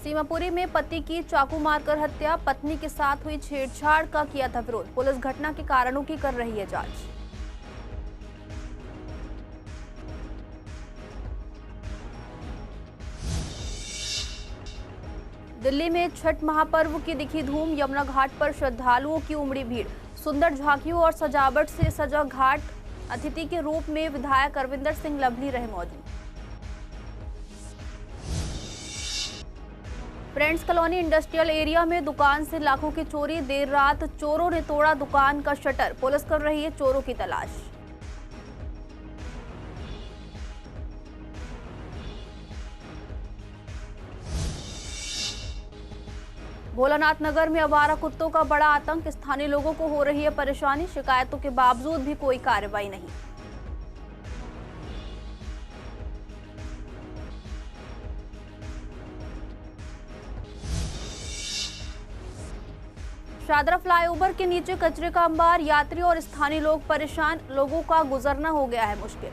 सीमापुरी में पति की चाकू मारकर हत्या, पत्नी के साथ हुई छेड़छाड़ का किया था विरोध। पुलिस घटना के कारणों की कर रही है जांच। दिल्ली में छठ महापर्व की दिखी धूम, यमुना घाट पर श्रद्धालुओं की उमड़ी भीड़। सुंदर झांकियों और सजावट से सजा घाट, अतिथि के रूप में विधायक अरविंदर सिंह लवली रहे मौजूद। फ्रेंड्स कॉलोनी इंडस्ट्रियल एरिया में दुकान से लाखों की चोरी, देर रात चोरों ने तोड़ा दुकान का शटर, पुलिस कर रही है चोरों की तलाश। भोलानाथ नगर में आवारा कुत्तों का बड़ा आतंक, स्थानीय लोगों को हो रही है परेशानी, शिकायतों के बावजूद भी कोई कार्रवाई नहीं। शादरा फ्लाईओवर के नीचे कचरे का अंबार, यात्री और स्थानीय लोग परेशान, लोगों का गुजरना हो गया है मुश्किल।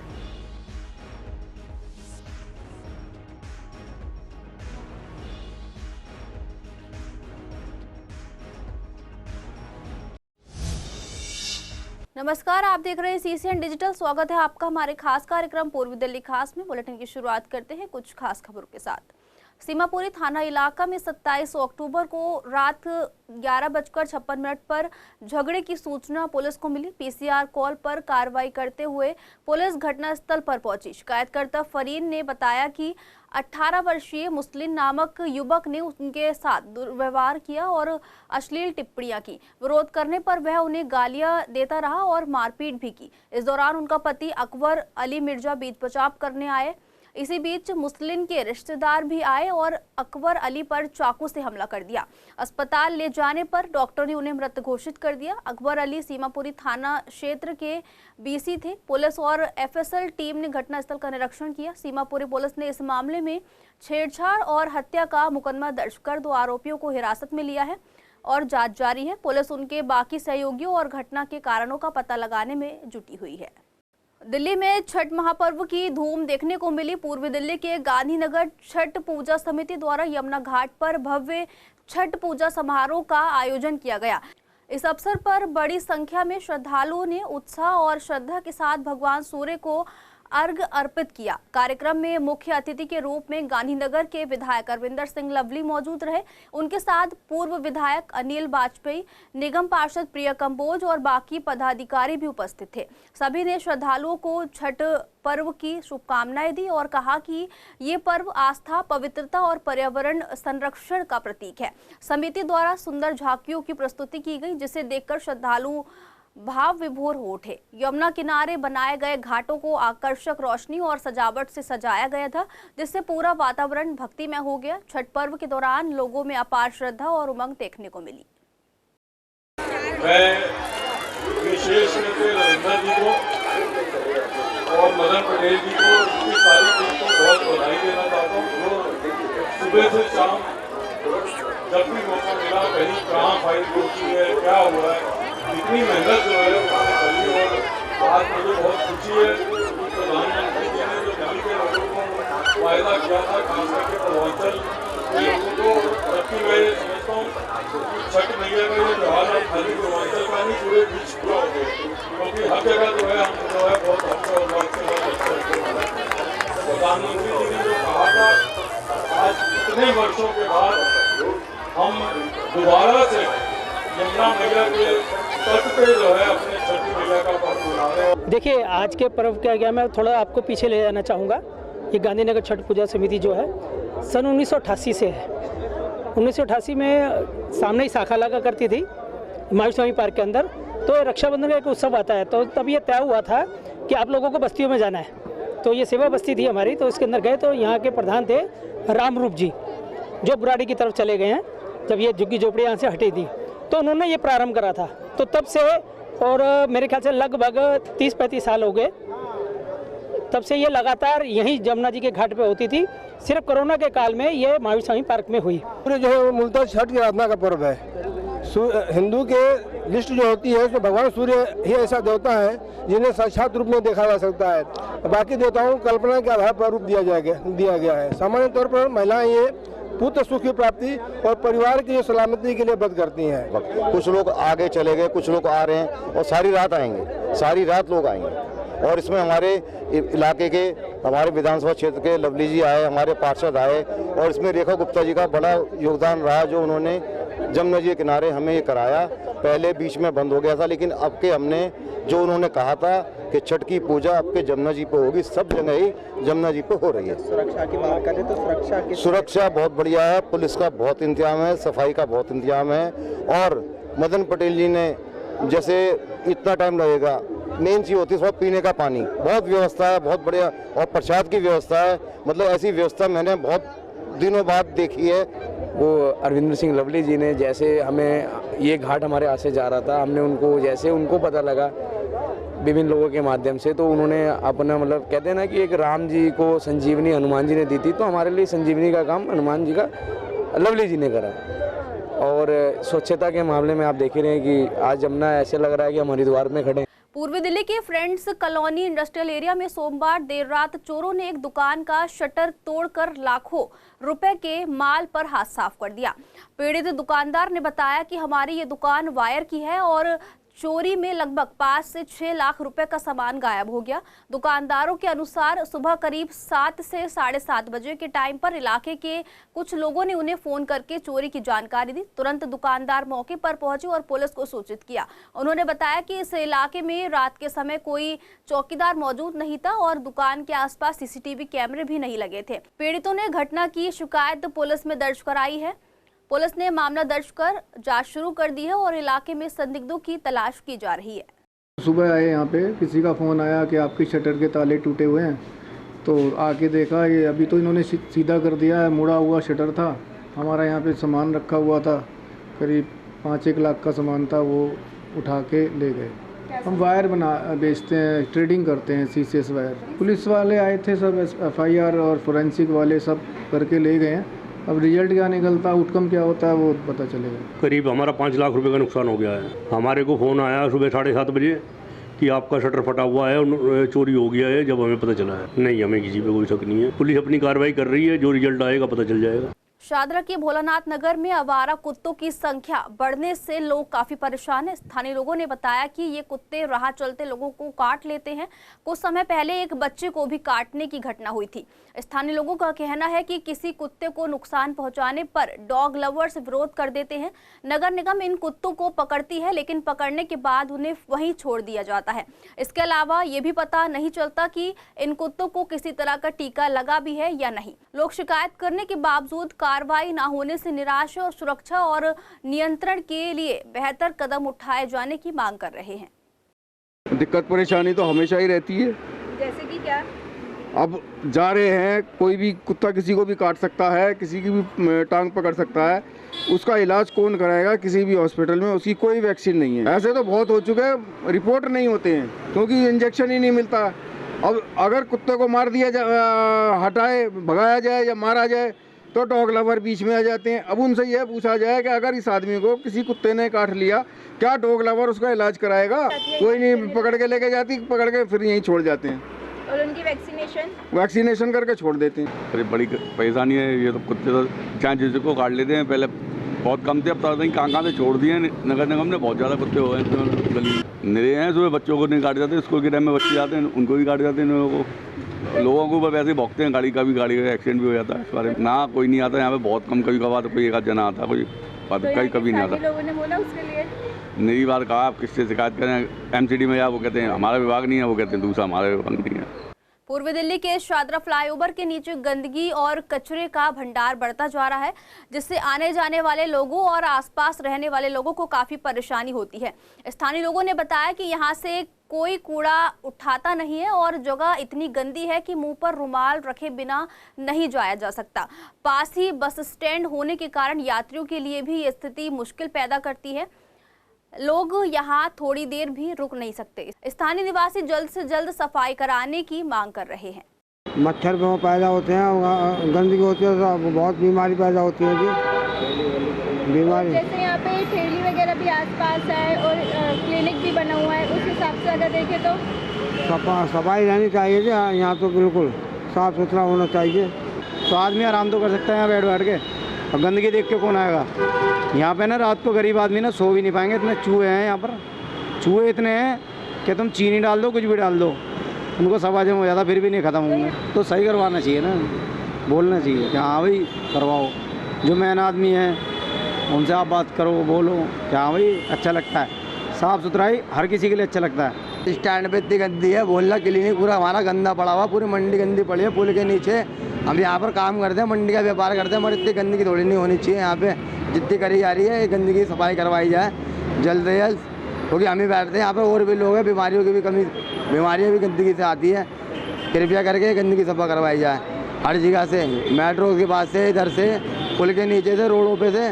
नमस्कार, आप देख रहे हैं CCN डिजिटल। स्वागत है आपका हमारे खास कार्यक्रम पूर्वी दिल्ली खास में। बुलेटिन की शुरुआत करते हैं कुछ खास खबरों के साथ। सीमापुरी थाना इलाका में 27 अक्टूबर को रात 11:56 पर झगड़े की सूचना पुलिस को मिली। PCR कॉल पर कार्रवाई करते हुए पुलिस घटनास्थल पर पहुंची। शिकायतकर्ता फरीन ने बताया कि 18 वर्षीय मुस्लिम नामक युवक ने उनके साथ दुर्व्यवहार किया और अश्लील टिप्पणियां की। विरोध करने पर वह उन्हें गालियां देता रहा और मारपीट भी की। इस दौरान उनका पति अकबर अली मिर्जा बीच बचाव करने आए। इसी बीच मुस्लिम के रिश्तेदार भी आए और अकबर अली पर चाकू से हमला कर दिया। अस्पताल ले जाने पर डॉक्टर ने उन्हें मृत घोषित कर दिया। अकबर अली सीमापुरी थाना क्षेत्र के BC थे। पुलिस और FSL टीम ने घटनास्थल का निरीक्षण किया। सीमापुरी पुलिस ने इस मामले में छेड़छाड़ और हत्या का मुकदमा दर्ज कर 2 आरोपियों को हिरासत में लिया है और जांच जारी है। पुलिस उनके बाकी सहयोगियों और घटना के कारणों का पता लगाने में जुटी हुई है। दिल्ली में छठ महापर्व की धूम देखने को मिली। पूर्वी दिल्ली के गांधीनगर छठ पूजा समिति द्वारा यमुना घाट पर भव्य छठ पूजा समारोह का आयोजन किया गया। इस अवसर पर बड़ी संख्या में श्रद्धालुओं ने उत्साह और श्रद्धा के साथ भगवान सूर्य को अर्घ्य अर्पित किया। कार्यक्रम में मुख्य अतिथि के रूप में गांधीनगर के विधायक अरविंदर सिंह लवली मौजूद रहे। उनके साथ पूर्व विधायक अनिल वाजपेयी, निगम पार्षद प्रिया कंबोज और बाकी पदाधिकारी भी उपस्थित थे। सभी ने श्रद्धालुओं को छठ पर्व की शुभकामनाएं दी और कहा कि ये पर्व आस्था, पवित्रता और पर्यावरण संरक्षण का प्रतीक है। समिति द्वारा सुंदर झांकियों की प्रस्तुति की गई, जिसे देखकर श्रद्धालु भाव विभोर हो उठे। यमुना किनारे बनाए गए घाटों को आकर्षक रोशनी और सजावट से सजाया गया था, जिससे पूरा वातावरण भक्तिमय हो गया। छठ पर्व के दौरान लोगों में अपार श्रद्धा और उमंग देखने को मिली। मैं विशेष रूप से रविंदर जी को और मदन पटेल जी को इसकी सारी टीम को बहुत बधाई देना चाहता हूँ, जो सुबह से शाम जब भी मौका मिला कहीं कहाँ फाइट होती है, क्या हुआ है, इतनी मेहनत जो है उन्होंने करी। और आज मुझे बहुत खुशी है कि प्रधानमंत्री जी ने जो दिल्ली के लोगों को वायदा किया था, खास करके पूर्वांचल के लोगों को, जबकि मैं समझता हूँ कि छठ मैया का ये त्यौहार अब खाली पूर्वांचल का नहीं पूरे बीच पूरा हो गया, क्योंकि हर जगह जो है हम जो है बहुत प्रधानमंत्री जी ने जो कहा था, आज इतने वर्षों के बाद हम दोबारा से यमुना मैया के तट पे जो है अपने छठी मैया का पर्व मना रहे हैं। देखिए, आज के पर्व क्या गया, मैं थोड़ा आपको पीछे ले जाना चाहूँगा। ये गांधीनगर छठ पूजा समिति जो है सन 1988 से है। 1988 में सामने ही शाखा लगा करती थी महावीर पार्क के अंदर। तो रक्षाबंधन का एक उत्सव आता है, तो तब ये तय हुआ था कि आप लोगों को बस्तियों में जाना है। तो ये सेवा बस्ती थी हमारी, तो इसके अंदर गए तो यहाँ के प्रधान थे रामरूप जी, जो बुराड़ी की तरफ चले गए हैं जब ये झुग्गी झोपड़ी यहाँ से हटी थी। तो उन्होंने ये प्रारंभ करा था। तो तब से और मेरे ख्याल से लगभग 30-35 साल हो गए, तब से ये लगातार यहीं जमुना जी के घाट पे होती थी। सिर्फ कोरोना के काल में ये महावीर स्वामी पार्क में हुई। पूरे जो है मूलतः छठ की आराधना का पर्व है। हिंदू के लिस्ट जो होती है उसमें भगवान सूर्य ही ऐसा देवता है जिन्हें साक्षात रूप में देखा जा सकता है। बाकी देवताओं को कल्पना के आधार पर रूप दिया गया है। सामान्य तौर पर महिलाएं ये पुत्र सुख की प्राप्ति और परिवार की सलामती के लिए व्रत करती हैं। कुछ लोग आगे चले गए, कुछ लोग आ रहे हैं और सारी रात आएंगे, सारी रात लोग आएंगे। और इसमें हमारे इलाके के, हमारे विधानसभा क्षेत्र के लवली जी आए, हमारे पार्षद आए और इसमें रेखा गुप्ता जी का बड़ा योगदान रहा, जो उन्होंने जमुना जी के किनारे हमें ये कराया। पहले बीच में बंद हो गया था, लेकिन अब के हमने जो उन्होंने कहा था कि छठ की पूजा अब के जमुना जी पे होगी, सब जगह ही जमुना जी पे हो रही है। सुरक्षा की बात करें तो सुरक्षा बहुत बढ़िया है, पुलिस का बहुत इंतजाम है, सफाई का बहुत इंतजाम है। और मदन पटेल जी ने जैसे इतना टाइम लगेगा, मेन चीज होती है सब पीने का पानी, बहुत व्यवस्था है, बहुत बढ़िया। और प्रसाद की व्यवस्था है, मतलब ऐसी व्यवस्था मैंने बहुत दिनों बाद देखी है। वो अरविंदर सिंह लवली जी ने जैसे हमें ये घाट हमारे हाथ से जा रहा था, हमने उनको जैसे उनको पता लगा विभिन्न लोगों के माध्यम से, तो उन्होंने अपना मतलब कहते हैं ना कि एक राम जी को संजीवनी हनुमान जी ने दी थी, तो हमारे लिए संजीवनी का काम हनुमान जी का लवली जी ने करा। और स्वच्छता के मामले में आप देख ही रहे हैं कि आज जमुना ऐसे लग रहा है कि हम हरिद्वार में खड़े हैं। पूर्वी दिल्ली के फ्रेंड्स कॉलोनी इंडस्ट्रियल एरिया में सोमवार देर रात चोरों ने एक दुकान का शटर तोड़कर लाखों रुपए के माल पर हाथ साफ कर दिया। पीड़ित दुकानदार ने बताया कि हमारी ये दुकान वायर की है और चोरी में लगभग 5 से 6 लाख रुपए का सामान गायब हो गया। दुकानदारों के अनुसार सुबह करीब 7 से 7:30 बजे के टाइम पर इलाके के कुछ लोगों ने उन्हें फोन करके चोरी की जानकारी दी। तुरंत दुकानदार मौके पर पहुंचे और पुलिस को सूचित किया। उन्होंने बताया कि इस इलाके में रात के समय कोई चौकीदार मौजूद नहीं था और दुकान के आसपास सीसीटीवी कैमरे भी नहीं लगे थे। पीड़ितों ने घटना की शिकायत पुलिस में दर्ज कराई है। पुलिस ने मामला दर्ज कर जांच शुरू कर दी है और इलाके में संदिग्धों की तलाश की जा रही है। सुबह आए यहाँ पे, किसी का फ़ोन आया कि आपकी शटर के ताले टूटे हुए हैं, तो आके देखा ये अभी तो इन्होंने सीधा कर दिया है, मुड़ा हुआ शटर था। हमारा यहाँ पे सामान रखा हुआ था, करीब 5-1 लाख का सामान था, वो उठा के ले गए। हम वायर बेचते हैं, ट्रेडिंग करते हैं, सीसीएस वायर। पुलिस वाले आए थे, सब FIR और फोरेंसिक वाले सब करके ले गए हैं। अब रिजल्ट क्या निकलता, आउटकम क्या होता है, वो पता चलेगा। करीब हमारा 5 लाख रुपए का नुकसान हो गया है। हमारे को फ़ोन आया सुबह 7:30 बजे कि आपका शटर फटा हुआ है और चोरी हो गया है। जब हमें पता चला है, नहीं, हमें किसी पे कोई शक नहीं है। पुलिस अपनी कार्रवाई कर रही है, जो रिजल्ट आएगा पता चल जाएगा। शादरा के भोलानाथ नगर में आवारा कुत्तों की संख्या बढ़ने से लोग काफी परेशान हैं। स्थानीय लोगों ने बताया कि ये कुत्ते राह चलते लोगों को काट लेते हैं। कुछ समय पहले एक बच्चे को भी काटने की घटना हुई थी। स्थानीय लोगों का कहना है कि किसी कुत्ते को नुकसान पहुंचाने पर डॉग लवर्स विरोध कर देते हैं। नगर निगम इन कुत्तों को पकड़ती है, लेकिन पकड़ने के बाद उन्हें वहीं छोड़ दिया जाता है। इसके अलावा ये भी पता नहीं चलता कि इन कुत्तों को किसी तरह का टीका लगा भी है या नहीं। लोग शिकायत करने के बावजूद कार्रवाई न होने से निराश और सुरक्षा और नियंत्रण के लिए बेहतर कदम उठाए जाने की मांग कर रहे हैं। दिक्कत परेशानी तो हमेशा ही रहती है। जैसे कि क्या? अब जा रहे हैं, कोई भी कुत्ता किसी को भी काट सकता है, किसी की भी टांग पकड़ सकता है। उसका इलाज कौन कराएगा? किसी भी हॉस्पिटल में उसकी कोई वैक्सीन नहीं है। ऐसे तो बहुत हो चुके हैं, रिपोर्ट नहीं होते हैं क्योंकि इंजेक्शन ही नहीं मिलता। अब अगर कुत्ते को मार दिया जाए, हटाए, भगाया जाए या मारा जाए तो डॉग लवर बीच में आ जाते हैं। अब उनसे यह पूछा जाए कि अगर इस आदमी को किसी कुत्ते ने काट लिया, क्या डॉग लवर उसका इलाज कराएगा? कोई नहीं, पकड़ के लेके जाती, पकड़ के फिर यहीं छोड़ जाते हैं। और उनकी वैक्सीनेशन करके छोड़ देते हैं। अरे बड़ी परेशानी है ये तो। कुत्ते तो चाहे जिसको काट लेते हैं, पहले बहुत कम थे, अब तो नहीं कहाँ से छोड़ दिए नगर निगम ने। बहुत ज़्यादा कुत्ते हो गए गली निरे हैं। सुबह बच्चों को नहीं काटे जाते, स्कूल के टाइम में बच्चे जाते हैं, उनको भी काटे जाते हैं। लोगों को वैसे भोगते हैं, गाड़ी का एक्सीडेंट भी हो जाता है। इस बारे में ना कोई नहीं आता यहाँ पे, बहुत कम, कभी कभार कोई एक आध जना आता, कोई कभी नहीं आता। लोगों ने बोला उसके लिए नई बार कहा आप किससे शिकायत करें MCD में, या वो कहते हैं हमारा विभाग नहीं है, वो कहते हैं दूसरा हमारा विभाग नहीं है। पूर्वी दिल्ली के शादरा फ्लाईओवर के नीचे गंदगी और कचरे का भंडार बढ़ता जा रहा है, जिससे आने जाने वाले लोगों और आसपास रहने वाले लोगों को काफी परेशानी होती है। स्थानीय लोगों ने बताया कि यहाँ से कोई कूड़ा उठाता नहीं है और जगह इतनी गंदी है कि मुंह पर रुमाल रखे बिना नहीं जाया जा सकता। पास ही बस स्टैंड होने के कारण यात्रियों के लिए भी ये स्थिति मुश्किल पैदा करती है। लोग यहाँ थोड़ी देर भी रुक नहीं सकते। स्थानीय निवासी जल्द से जल्द सफाई कराने की मांग कर रहे हैं। मच्छर पैदा होते हैं, गंदगी होती है तो बहुत बीमारी पैदा होती है जी। बीमारी जैसे यहाँ पे ठेली वगैरह भी आसपास है और क्लिनिक भी बना हुआ है, उस हिसाब से अगर देखें तो सफाई रहनी चाहिए जी। यहाँ तो बिल्कुल साफ सुथरा होना चाहिए, तो आदमी आराम तो कर सकता है यहाँ बैठ के। अब गंदगी देख के कौन आएगा। यहाँ पे ना रात को गरीब आदमी ना सो भी नहीं पाएंगे, इतने चूहे हैं यहाँ पर। चूहे इतने हैं कि तुम चीनी डाल दो, कुछ भी डाल दो, उनको सब हजम हो जाता, फिर भी नहीं ख़त्म होंगे। तो सही करवाना चाहिए ना, बोलना चाहिए कि हाँ भाई करवाओ। जो मेन आदमी है उनसे आप बात करो, बोलो कि हाँ भाई अच्छा लगता है, साफ़ सुथराई हर किसी के लिए अच्छा लगता है। स्टैंड पे इतनी गंदी है, बोलना क्लिनिक पूरा हमारा गंदा पड़ा हुआ, पूरी मंडी गंदी पड़ी है पुल के नीचे। हम यहाँ पर काम करते हैं, मंडी का व्यापार करते हैं, मगर इतनी गंदगी थोड़ी नहीं होनी चाहिए यहाँ पे। जितनी करी जा रही है ये गंदगी सफाई करवाई जाए जल्द से जल्द, क्योंकि हम ही बैठते हैं यहाँ पर, और भी लोग हैं, बीमारियों की भी कमी, बीमारियाँ भी गंदगी से आती है। कृपया करके गंदगी सफा करवाई जाए हर जगह से, मेट्रो के पास से, इधर से, पुल के नीचे से, रोडों पे से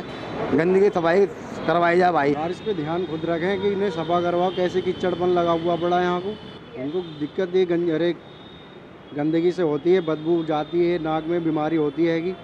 गंदगी सफाई करवाई जाए भाई। बारिश पे ध्यान खुद रखें कि इन्हें सफा करवाओ, कैसे कीचड़पन लगा हुआ पड़ा है यहाँ को। उनको दिक्कत ये गंदगी से होती है, बदबू जाती है, नाक में बीमारी होती है। कि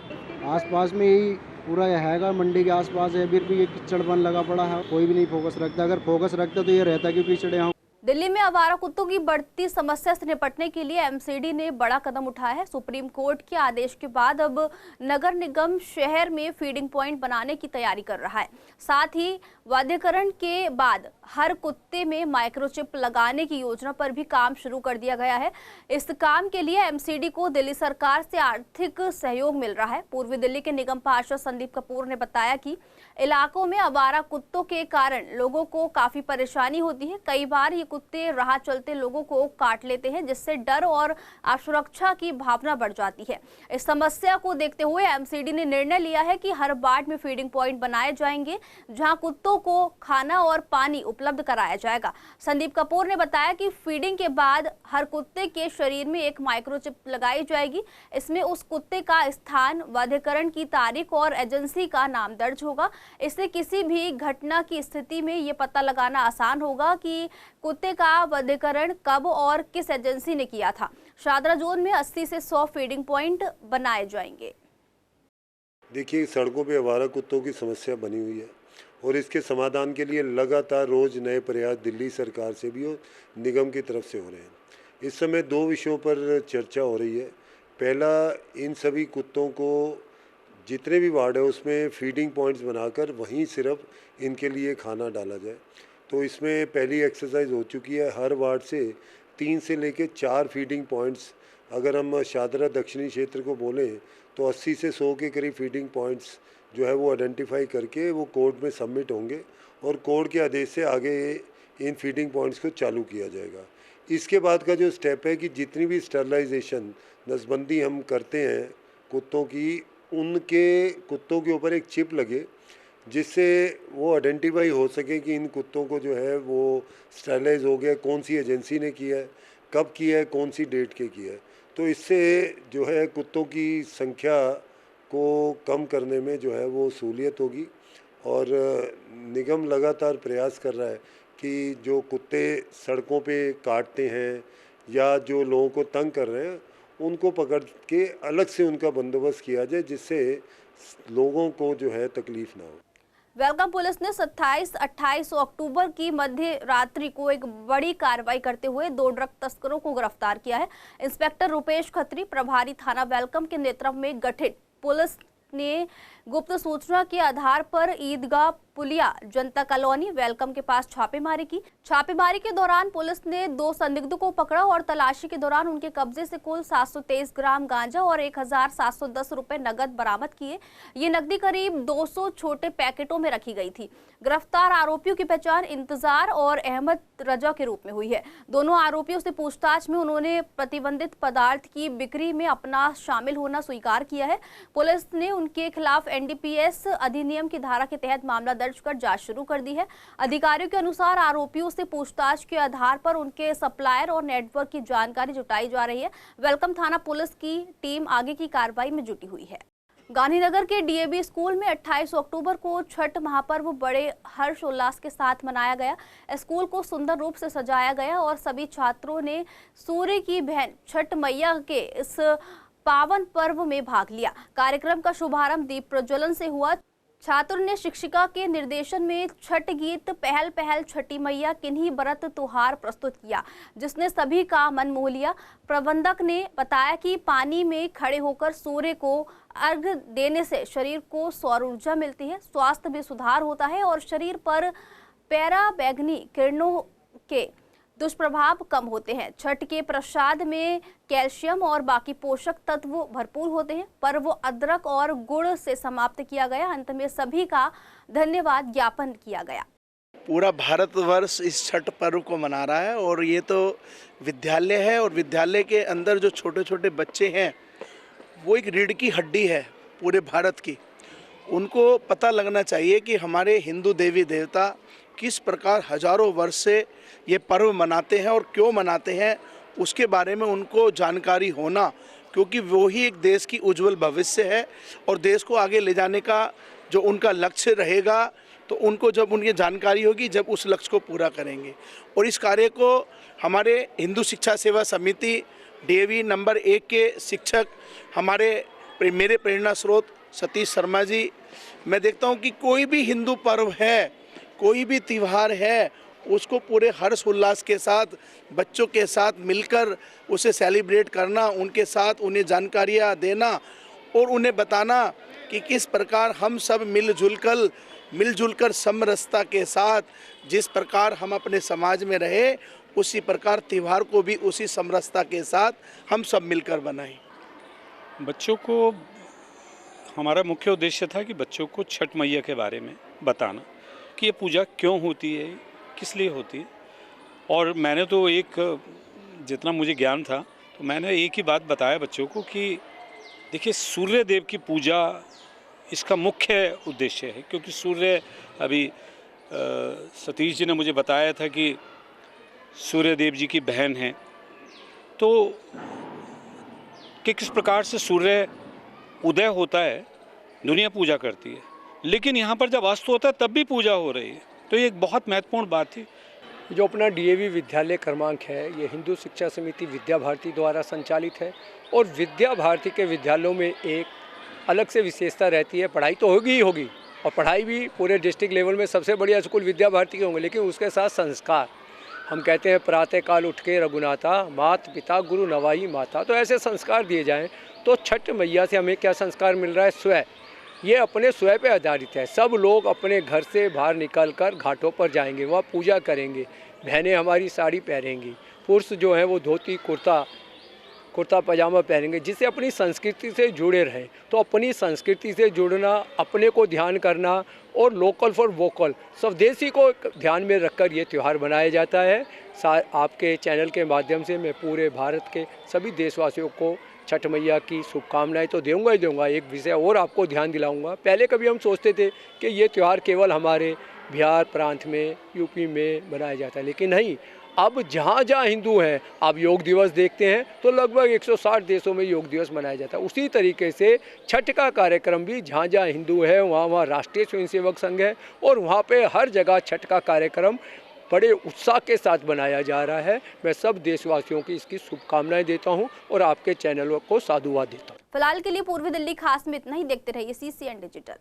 आसपास में यही पूरा हैगा, मंडी के आसपास है, फिर भी ये कीचड़पन लगा पड़ा है, कोई भी नहीं फोकस रखता। अगर फोकस रखता तो ये रहता कि कीचड़ यहाँ। दिल्ली में आवारा कुत्तों की बढ़ती समस्या से निपटने के लिए एमसीडी ने बड़ा कदम उठाया है। सुप्रीम कोर्ट के आदेश के बाद अब नगर निगम शहर में फीडिंग पॉइंट बनाने की तैयारी कर रहा है। साथ ही वाद्यकरण के बाद हर कुत्ते में माइक्रोचिप लगाने की योजना पर भी काम शुरू कर दिया गया है। इस काम के लिए एमसीडी को दिल्ली सरकार से आर्थिक सहयोग मिल रहा है। पूर्वी दिल्ली के निगम पार्षद संदीप कपूर ने बताया कि इलाकों में आवारा कुत्तों के कारण लोगों को काफी परेशानी होती है। कई बार ये कुत्ते राह चलते लोगों को काट लेते हैं, जिससे डर और असुरक्षा की भावना बढ़ जाती है। इस समस्या को देखते हुए एमसीडी ने निर्णय लिया है कि हर वार्ड में फीडिंग पॉइंट बनाए जाएंगे, जहां कुत्तों को खाना और पानी उपलब्ध कराया जाएगा। संदीप कपूर ने बताया कि फीडिंग के बाद हर कुत्ते के शरीर में एक माइक्रोचिप लगाई जाएगी। इसमें उस कुत्ते का स्थान, वाद्यकरण की तारीख और एजेंसी का नाम दर्ज होगा। इससे किसी भी घटना की स्थिति में ये पता लगाना आसान होगा कि कुत्ते का वाद्यकरण कब और किस एजेंसी ने किया था। शादरा जोन में 80 से 100 फीडिंग पॉइंट बनाए जाएंगे। देखिए, सड़कों पे आवारा कुत्तों की समस्या बनी हुई है और इसके समाधान के लिए लगातार रोज नए प्रयास दिल्ली सरकार से भी और निगम की तरफ से हो रहे हैं। इस समय 2 विषयों पर चर्चा हो रही है। पहला, इन सभी कुत्तों को जितने भी वार्ड है उसमें फीडिंग पॉइंट्स बनाकर वहीं सिर्फ इनके लिए खाना डाला जाए। तो इसमें पहली एक्सरसाइज हो चुकी है। हर वार्ड से 3 से लेकर 4 फीडिंग पॉइंट्स, अगर हम शादरा दक्षिणी क्षेत्र को बोलें तो 80 से 100 के करीब फीडिंग पॉइंट्स जो है वो आइडेंटिफाई करके वो कोर्ट में सबमिट होंगे और कोर्ट के आदेश से आगे इन फीडिंग पॉइंट्स को चालू किया जाएगा। इसके बाद का जो स्टेप है कि जितनी भी स्टरलाइजेशन, नसबंदी हम करते हैं कुत्तों की, उनके कुत्तों के ऊपर एक चिप लगे जिससे वो आइडेंटिफाई हो सके कि इन कुत्तों को जो है वो स्टरलाइज हो गया, कौन सी एजेंसी ने किया है, कब किया है, कौन सी डेट के किया है। तो इससे जो है कुत्तों की संख्या को कम करने में जो है वो सहूलियत होगी और निगम लगातार प्रयास कर रहा है कि जो कुत्ते सड़कों पे काटते हैं या जो लोगों को तंग कर रहे हैं उनको पकड़ के अलग से उनका बंदोबस्त किया जाए, जिससे लोगों को जो है तकलीफ ना हो। वेलकम पुलिस ने 27-28 अक्टूबर की मध्य रात्रि को एक बड़ी कार्रवाई करते हुए 2 ड्रग तस्करों को गिरफ्तार किया है। इंस्पेक्टर रुपेश खत्री, प्रभारी थाना वेलकम के नेतृत्व में गठित पुलिस ने गुप्त सूचना के आधार पर ईदगाह पुलिया जनता कॉलोनी वेलकम के पास छापेमारी की। छापेमारी के दौरान पुलिस ने 2 संदिग्धों को पकड़ा और तलाशी के दौरान उनके कब्जे से कुल 723 ग्राम गांजा और 1710 रुपए नगद बरामद किए। ये नकदी करीब 200 छोटे पैकेटों में रखी गई थी। गिरफ्तार आरोपियों की पहचान इंतजार और अहमद रजा के रूप में हुई है। दोनों आरोपियों से पूछताछ में उन्होंने प्रतिबंधित पदार्थ की बिक्री में अपना शामिल होना स्वीकार किया है। पुलिस ने उनके खिलाफ एनडीपीएस अधिनियम की धारा के तहत मामला दर्ज कर जांच शुरू कर दी है। अधिकारियों के अनुसार आरोपियों से पूछताछ के आधार पर उनके सप्लायर और नेटवर्क की जानकारी जुटाई जा रही है। वेलकम थाना पुलिस की टीम आगे की कार्रवाई में जुटी हुई है। गांधीनगर के डीएवी स्कूल में 28 अक्टूबर को छठ महापर्व बड़े हर्षोल्लास के साथ मनाया गया। स्कूल को सुंदर रूप से सजाया गया और सभी छात्रों ने सूर्य की बहन छठ मैया के इस पावन पर्व में भाग लिया। कार्यक्रम का शुभारंभ दीप प्रज्वलन से हुआ। छात्रों ने शिक्षिका के निर्देशन में छठ गीत पहल पहल छठी मैया किन्हीं व्रत त्योहार प्रस्तुत किया, जिसने सभी का मन मोह लिया। प्रबंधक ने बताया कि पानी में खड़े होकर सूर्य को अर्घ देने से शरीर को सौर ऊर्जा मिलती है, स्वास्थ्य में सुधार होता है और शरीर पर पैराबैंगनी किरणों के दुष्प्रभाव कम होते हैं। छठ के प्रसाद में कैल्शियम और बाकी पोषक तत्व भरपूर होते हैं। पर्व अदरक और गुड़ से समाप्त किया गया। अंत में सभी का धन्यवाद ज्ञापन किया गया। पूरा भारतवर्ष इस छठ पर्व को मना रहा है और ये तो विद्यालय है और विद्यालय के अंदर जो छोटे छोटे बच्चे हैं वो एक रीढ़ की हड्डी है पूरे भारत की। उनको पता लगना चाहिए कि हमारे हिंदू देवी देवता किस प्रकार हजारों वर्ष से ये पर्व मनाते हैं और क्यों मनाते हैं, उसके बारे में उनको जानकारी होना, क्योंकि वो ही एक देश की उज्जवल भविष्य है और देश को आगे ले जाने का जो उनका लक्ष्य रहेगा, तो उनको जब उनकी जानकारी होगी जब उस लक्ष्य को पूरा करेंगे। और इस कार्य को हमारे हिंदू शिक्षा सेवा समिति DAV नंबर 1 के शिक्षक मेरे प्रेरणा स्रोत सतीश शर्मा जी, मैं देखता हूँ कि कोई भी हिंदू पर्व है, कोई भी त्यौहार है, उसको पूरे हर्ष उल्लास के साथ बच्चों के साथ मिलकर उसे सेलिब्रेट करना, उनके साथ उन्हें जानकारियाँ देना और उन्हें बताना कि किस प्रकार हम सब मिलजुल कर समरसता के साथ जिस प्रकार हम अपने समाज में रहे, उसी प्रकार त्यौहार को भी उसी समरसता के साथ हम सब मिलकर बनाएं। बच्चों को हमारा मुख्य उद्देश्य था कि बच्चों को छठ मैया के बारे में बताना कि ये पूजा क्यों होती है, किस लिए होती है। और मैंने तो जितना मुझे ज्ञान था तो मैंने एक ही बात बताया बच्चों को कि देखिए, सूर्य देव की पूजा इसका मुख्य उद्देश्य है, क्योंकि सूर्य अभी सतीश जी ने मुझे बताया था कि सूर्य देव जी की बहन है, तो कि किस प्रकार से सूर्य उदय होता है दुनिया पूजा करती है, लेकिन यहाँ पर जब अस्त होता है तब भी पूजा हो रही है। तो ये एक बहुत महत्वपूर्ण बात थी। जो अपना DAV विद्यालय क्रमांक है, ये हिंदू शिक्षा समिति विद्या भारती द्वारा संचालित है और विद्या भारती के विद्यालयों में एक अलग से विशेषता रहती है। पढ़ाई तो होगी ही होगी और पढ़ाई भी पूरे डिस्ट्रिक्ट लेवल में सबसे बढ़िया स्कूल विद्या भारती के होंगे, लेकिन उसके साथ संस्कार। हम कहते हैं प्रातःकाल उठ के रघुनाथा, मात पिता गुरु नवाई माता, तो ऐसे संस्कार दिए जाएं। तो छठ मैया से हमें क्या संस्कार मिल रहा है? स्वयं, ये अपने स्वयं पे आधारित है। सब लोग अपने घर से बाहर निकलकर घाटों पर जाएंगे, वहाँ पूजा करेंगे, बहनें हमारी साड़ी पहनेंगी, पुरुष जो हैं वो धोती कुर्ता पजामा पहनेंगे, जिससे अपनी संस्कृति से जुड़े रहें। तो अपनी संस्कृति से जुड़ना, अपने को ध्यान करना और लोकल फॉर वोकल, स्वदेशी को ध्यान में रखकर ये त्यौहार मनाया जाता है। आपके चैनल के माध्यम से मैं पूरे भारत के सभी देशवासियों को छठ मैया की शुभकामनाएं तो दूंगा ही दूंगा। एक विषय और आपको ध्यान दिलाऊंगा। पहले कभी हम सोचते थे कि ये त्यौहार केवल हमारे बिहार प्रांत में, यूपी में मनाया जाता है, लेकिन नहीं, अब जहाँ जहाँ हिंदू हैं, आप योग दिवस देखते हैं तो लगभग 160 देशों में योग दिवस मनाया जाता है। उसी तरीके से छठ का कार्यक्रम भी जहाँ जहाँ हिंदू है वहाँ राष्ट्रीय स्वयंसेवक संघ है और वहाँ पे हर जगह छठ का कार्यक्रम बड़े उत्साह के साथ बनाया जा रहा है। मैं सब देशवासियों की इसकी शुभकामनाएं देता हूं और आपके चैनलों को साधुवाद देता हूं। फिलहाल के लिए पूर्वी दिल्ली खास में इतना ही। देखते रहिए CCN डिजिटल।